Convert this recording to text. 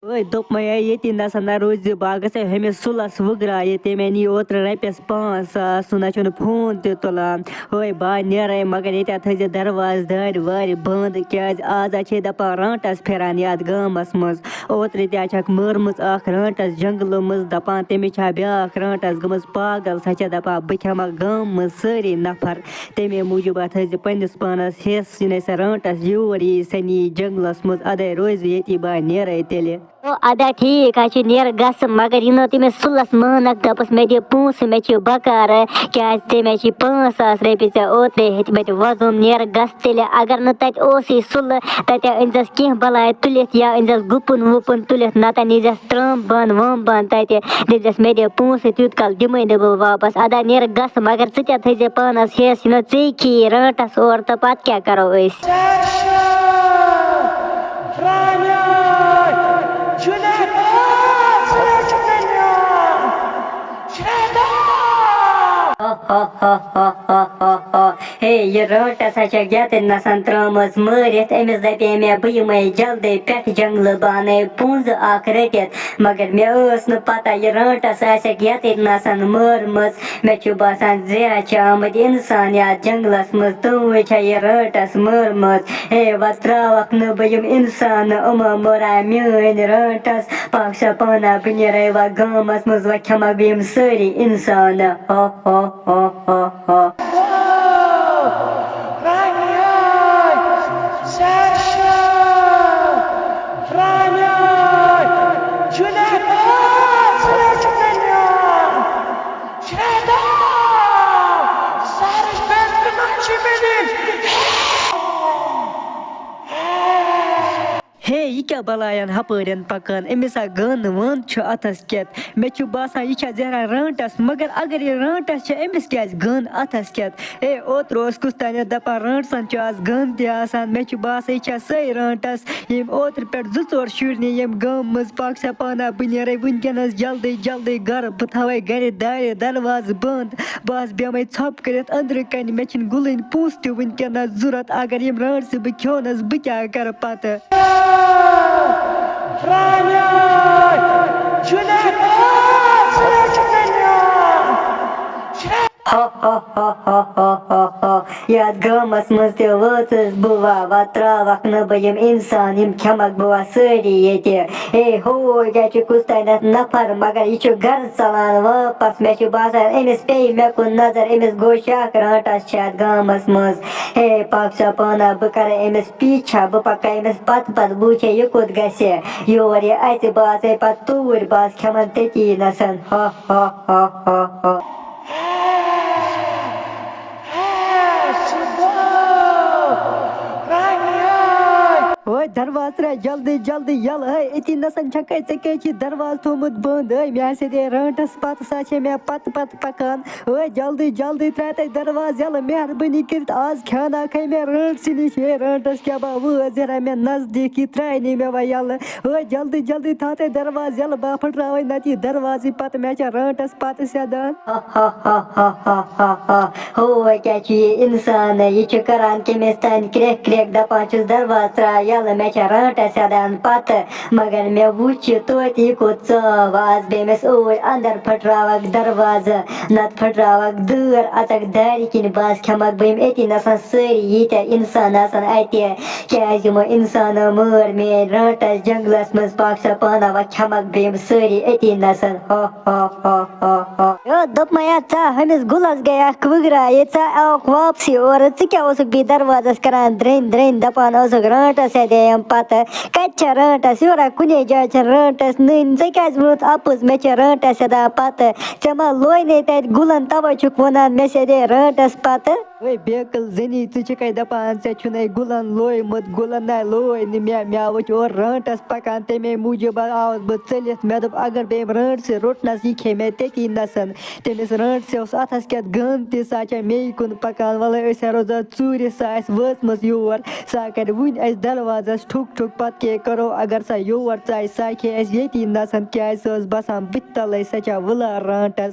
दोप मे ये नसा न रोज बह ग हमें सुलस वुगरा ये मे नी ओतर रपस 5,000 सह न फोन तुलान बह नेर मगर ये थे दरवाज दार वार बंद क्या आज दपान रांटस फिरान ये गामस मज ओतर तक मरम रांटस जंगलों मज दपान तमिस ब्या रांटस गम पागल सह दपान बह खेमा गाम मज सारी नफर तमे मूजूब थे पन्नस पानस हिस इन सह रांटस योर यी सनी जंगलस मज अदे रोज ये बह नेर तेल अदा ठीक नेर गस मगर यह तमिस सुलस मानक दपस मे दि पोस मे बकार क्या मे 5,000 रपये ऐ ओतरे हेत वजन नेर गस तेल अगर न तत सुल तत अनजस कह बलाय तुलित या अनजस गुपन वुपन तुलित नत नीजस त्रम बन वम बन तत दस मे दि पोस तूत कल दिमे नो बह वापस अदा नेर गस मगर थे थे पानस हिस चे खी रांटस और तो पत क्या करो हे ये रांटस गत नसन त्रमस मारित अमिस दपे मे बह जल्दी पे जंगल बान पुंज रटित मगर मे पता यह रांटस यत नसन मारम मे बसान जह आमद इंसान या जंगलस मज तवे यह रांटस मारम हे व त्रवक न बह इंसान अमा मरा मान रांटस पासा पाना बह नेर व गामस मज व खेमा बह सारी इंसान हे यह क्या बलायन हपरन पकान अमिस गन वन अथस केत मे बसान यह जहरा रांटस मगर अगर यह रांटस अमिस क्या गन अथस केत हे ओतर कुछ तान दपान रांटसन आज गन तसान मे बसान यह सही रांटस यम ओतर पे 2-4 शुर यम गाम मज पाकसा पाना बह नेर वनकस जल्दी जल्दी गर बह थवे गर दार दरवाज बंद बस बेमे छप कर अंदर कन मे गुलन पोस तनकस जरूरत अगर यम रांट से बह खोनस बह क्या कर पत यथ गामस मज वचस बह व त्रवक न बह इंसान यम खेमक बह सारी ये हे हो क्या कुछ तान नफर मगर यह घर चलान वापस मे बसान अमिस पे मे कुन नजर अमिस गो शक रांटस गामस मज हे पाकसा पाना बह कर अमिस पीछा बह पक अमिस पत बह यह कुत ग योर यह बह पत तूर बस खेमन तती नसन दरवाज त्रा जल्दी जल्दी यल अति नसन छे दरवाज थोमुत बंद मे दे रांटस पत सा मे पत पत पकान जल्दी जल्दी त्रा दरवाज यल मेहरबानी कर आज खाना खे मे रांट निश रांटस क्या बह वो जरा मे नजदीक त्रा मे व यल जल्दी जल्दी था दरवाज यल बह फुट्राव नत दरवाज पत मे रांटस पत सदान हो क्या इंसान यह करान कमिस तान क्रेक क्रेक दपान दरवाज त्रा यल मे रांटस सदान पत मगर मे वुच तोत यह कुत चव आज बेमिस ओर अंदर फुट्रावक दरवाज नत फुट्रावक दर अचक दार किन बस खेमक बह अति नसन सारी यीत्या इंसान अत क्या यमो इंसान मार मे रांटस जंगलस मज पाकसा पाना व खेमक बह सारी अति नसन दोप मे हमिस गुलस गया वुगरा ये वापसी और क्या बह दरवाजस करान द्रन द्रन दपान रांटस यम पत कत रांटस योरा कुने जाय रांटस नन क्या वोत अपुज मे रांटस सदान पत ऐ मा लोय ने तत गुलन तवे वन मे दे रांटस पत बेकल जनी चे दपान ऐ गुलन लोयमुत गुलन ना लोय मे वो और रांटस पकान तमे मूजूब आवास बह चलित मे दोप अगर बे रांट से रोटनस यह खे मे तती नसन तमिस रांट से अथस क्या गन ता मे कुन पकान वल रोजा चूर सा वचम योर सा कर वन दरवाजस ठुक ठुक पत के करो अगर सा योर चाह सा खे ये नसन क्या बसान बुत तल सा वुला रांटस